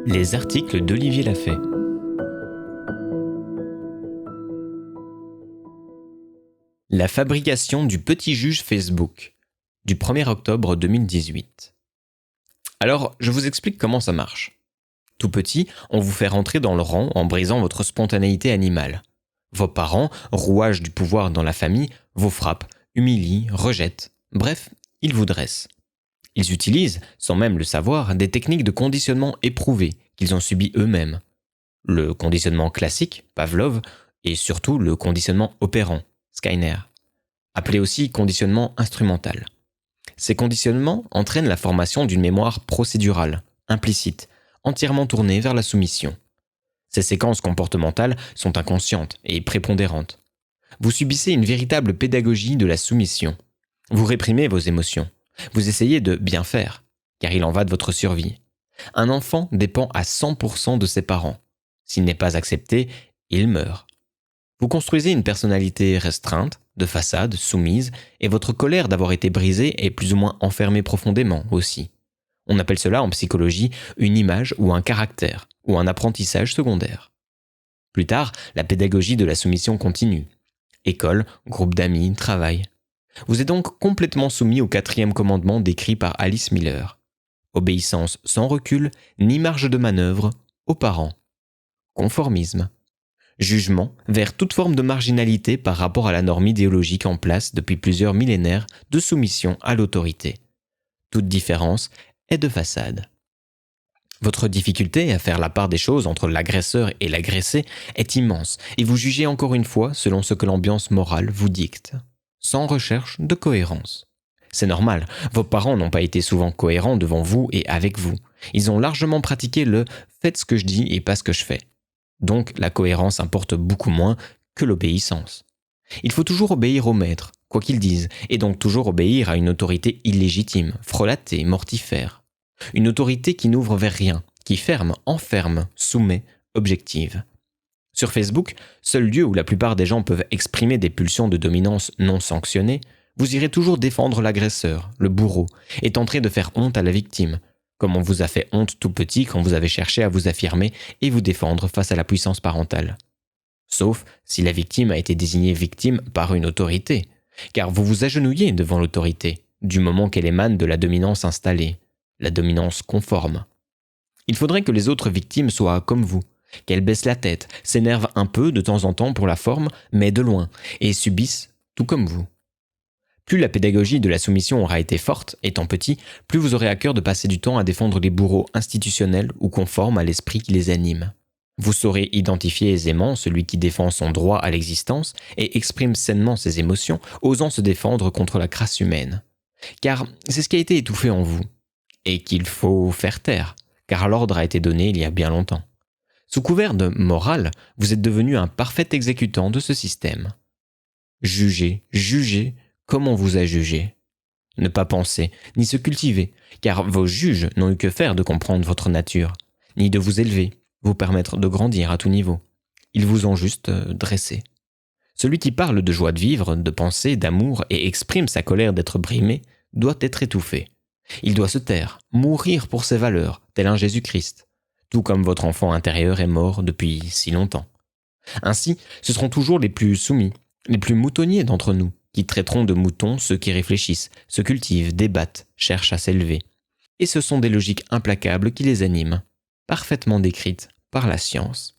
Les articles d'Olivier Lafay. La fabrication du petit juge Facebook, du 1er octobre 2018. Alors, je vous explique comment ça marche. Tout petit, on vous fait rentrer dans le rang en brisant votre spontanéité animale. Vos parents, rouages du pouvoir dans la famille, vous frappent, humilient, rejettent. Bref, ils vous dressent. Ils utilisent, sans même le savoir, des techniques de conditionnement éprouvées qu'ils ont subies eux-mêmes. Le conditionnement classique, Pavlov, et surtout le conditionnement opérant, Skinner, appelé aussi conditionnement instrumental. Ces conditionnements entraînent la formation d'une mémoire procédurale, implicite, entièrement tournée vers la soumission. Ces séquences comportementales sont inconscientes et prépondérantes. Vous subissez une véritable pédagogie de la soumission. Vous réprimez vos émotions. Vous essayez de bien faire, car il en va de votre survie. Un enfant dépend à 100% de ses parents. S'il n'est pas accepté, il meurt. Vous construisez une personnalité restreinte, de façade, soumise, et votre colère d'avoir été brisée est plus ou moins enfermée profondément aussi. On appelle cela en psychologie une image ou un caractère, ou un apprentissage secondaire. Plus tard, la pédagogie de la soumission continue. École, groupe d'amis, travail. Vous êtes donc complètement soumis au 4e commandement décrit par Alice Miller. Obéissance sans recul, ni marge de manœuvre, aux parents. Conformisme. Jugement vers toute forme de marginalité par rapport à la norme idéologique en place depuis plusieurs millénaires de soumission à l'autorité. Toute différence est de façade. Votre difficulté à faire la part des choses entre l'agresseur et l'agressé est immense et vous jugez encore une fois selon ce que l'ambiance morale vous dicte, sans recherche de cohérence. C'est normal, vos parents n'ont pas été souvent cohérents devant vous et avec vous. Ils ont largement pratiqué le « faites ce que je dis et pas ce que je fais ». Donc la cohérence importe beaucoup moins que l'obéissance. Il faut toujours obéir au maître, quoi qu'il dise, et donc toujours obéir à une autorité illégitime, frelatée, mortifère. Une autorité qui n'ouvre vers rien, qui ferme, enferme, soumet, objective. Sur Facebook, seul lieu où la plupart des gens peuvent exprimer des pulsions de dominance non sanctionnées, vous irez toujours défendre l'agresseur, le bourreau, et tenterez de faire honte à la victime, comme on vous a fait honte tout petit quand vous avez cherché à vous affirmer et vous défendre face à la puissance parentale. Sauf si la victime a été désignée victime par une autorité, car vous vous agenouillez devant l'autorité, du moment qu'elle émane de la dominance installée, la dominance conforme. Il faudrait que les autres victimes soient comme vous, qu'elles baissent la tête, s'énervent un peu de temps en temps pour la forme, mais de loin, et subissent tout comme vous. Plus la pédagogie de la soumission aura été forte, étant petit, plus vous aurez à cœur de passer du temps à défendre les bourreaux institutionnels ou conformes à l'esprit qui les anime. Vous saurez identifier aisément celui qui défend son droit à l'existence et exprime sainement ses émotions, osant se défendre contre la crasse humaine. Car c'est ce qui a été étouffé en vous, et qu'il faut faire taire, car l'ordre a été donné il y a bien longtemps. Sous couvert de morale, vous êtes devenu un parfait exécutant de ce système. Jugez, jugez, comme on vous a jugé. Ne pas penser, ni se cultiver, car vos juges n'ont eu que faire de comprendre votre nature, ni de vous élever, vous permettre de grandir à tout niveau. Ils vous ont juste dressé. Celui qui parle de joie de vivre, de penser, d'amour et exprime sa colère d'être brimé, doit être étouffé. Il doit se taire, mourir pour ses valeurs, tel un Jésus-Christ, tout comme votre enfant intérieur est mort depuis si longtemps. Ainsi, ce seront toujours les plus soumis, les plus moutonniers d'entre nous, qui traiteront de moutons ceux qui réfléchissent, se cultivent, débattent, cherchent à s'élever. Et ce sont des logiques implacables qui les animent, parfaitement décrites par la science.